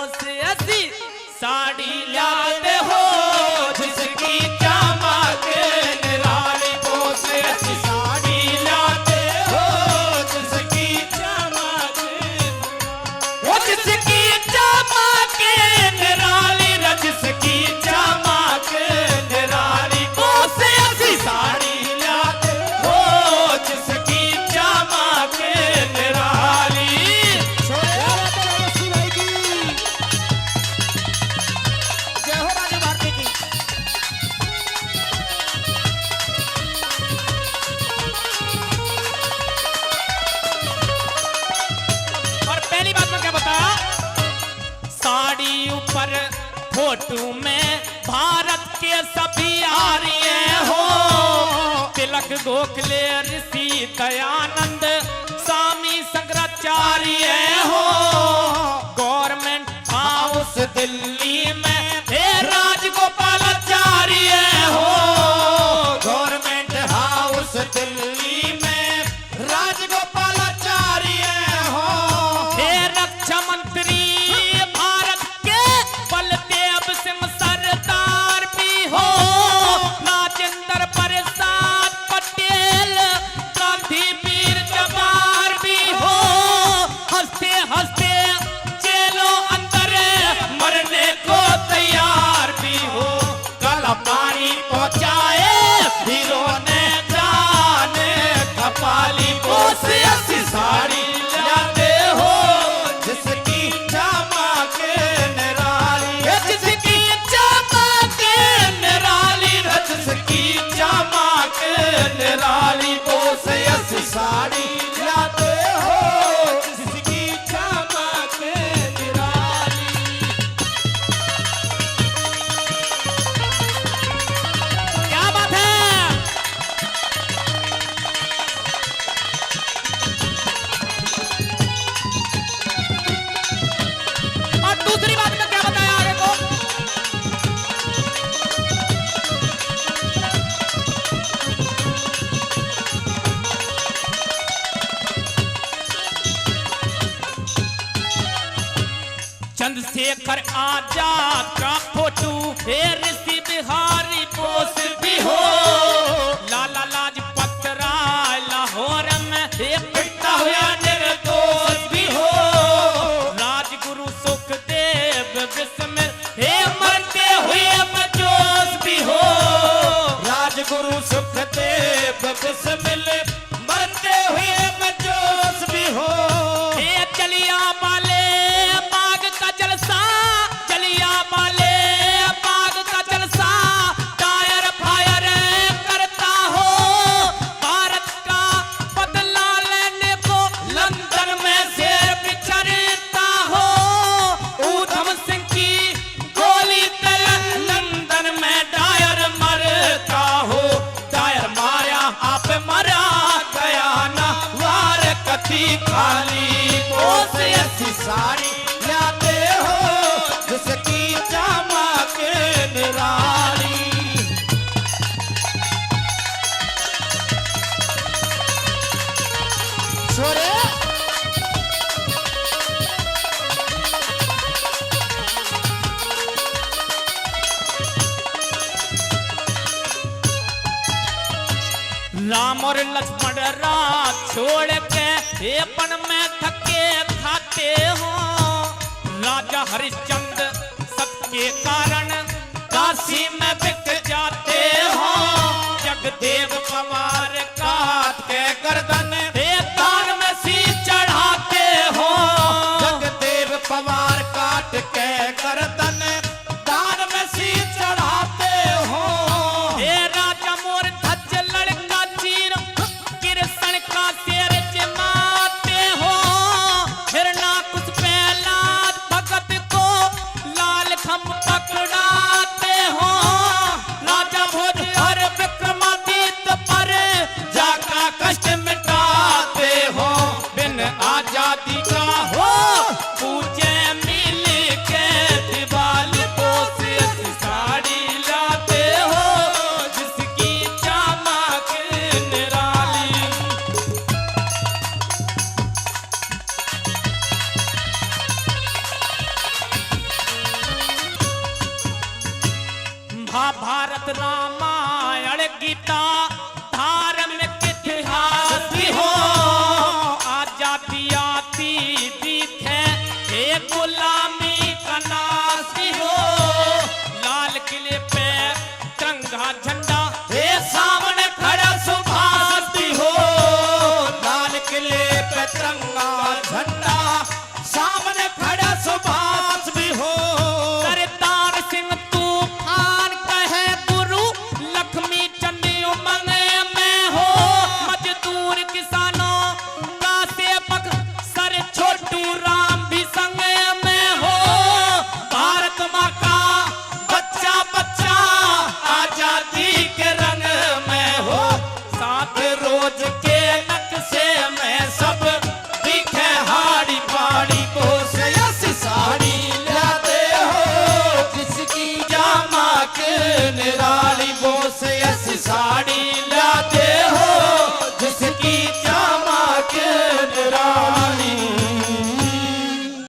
पोस ऐसी साड़ी लाते हो जिसकी चमक निराली। पोस ऐसी साड़ी लाते हो जिसकी चमक, वो जिसकी चमक निराली, जिसकी चमक निराली। पोस ऐसी साड़ी लाते हो जिसकी चमक निराली। ऊपर फोटो में भारत के सभी आर्य हो, तिलक गोखले ऋषि दयानंद स्वामी शंकराचार्य हो। गवर्नमेंट हाउस दिल्ली में हे राजगोपालाचार्य हो। गवर्नमेंट हाउस दिल्ली में राजगोपालाचार्य हो। हे रक्षा मंत्री साड़ी लाते हो जिसकी चमक निराली, जिसकी चमक निराली, जिसकी चमक निराली। पोस ऐसी साड़ी लाते हो जिसकी चमक निराली। क्या बात है। दूसरी बात में क्या बताया आगे को, चंद्रशेखर आजाद का फोटो हे ऋषि बिहारी बोस भी हो। लाला लाजपत राय लाहौर में एक पिटा हुआ निर्दोष भी हो। राजगुरु सुखदेव बिस्मिल हे मरते हुए जोश भी हो। राजगुरु सुखदेव बिस्मिल मरते हुए जोश भी हो। हे चलिया वाले बाग का जलसा, चलिया वाले बाग का जलसा, टायर फायर करता हो। भारत का बदला लेने को लंदन में शेर बिछड़ता हो। ऊधम सिंह की गोली तल लंदन में टायर मरता हो। टायर मारा आप मरा गया ना वार कथी खाली। पोस ऐसी साड़ी लाते हो जिसकी चमक निराली। छोरे राम और लक्ष्मण रात छोड़ के हेपन में थके खाते हो। राजा हरिश्चंद्र सबके कारण काशी में बिक जाते हो। जगदेव पवार काट के गर्दन दान में सी चढ़ाते हो। जगदेव पवार काट के गर्दन दान में सी चढ़ाते हो। हे राजा मोर धज लड़का चीर कृष्ण का शेर जमाते हो। हिरना कुछ पहलाद भगत को लाल खम पकड़ाते हो। राजा भोज हर विक्रमादित्य पर जाका कष्ट मिटाते हो। बिन आजादी का हो पूजे मिल के दिवा महाभारत रामायण गीता धार्मिक इतिहास भी हो आजादी आती दिखे हे गुलामी का नाश भी हो लाल किले पे तिरंगा झंडा हे सामने खड़ा सुभाष भी हो लाल किले पे तिरंगा झंडा सामने खड़ा सुभाष भी हो सरदार सिंह तूफान कहे गुरु लक्ष्मी चंडी उमंग में हो मजदूर किसानों का सेवक सर छोटू राम भी संग में हो भारत माँ का बच्चा बच्चा आजादी के रंग में हो साथ रोज के नक्शे में सब दिखे हाड़ी पाड़ी को साड़ी लाते हो किसकी जामा के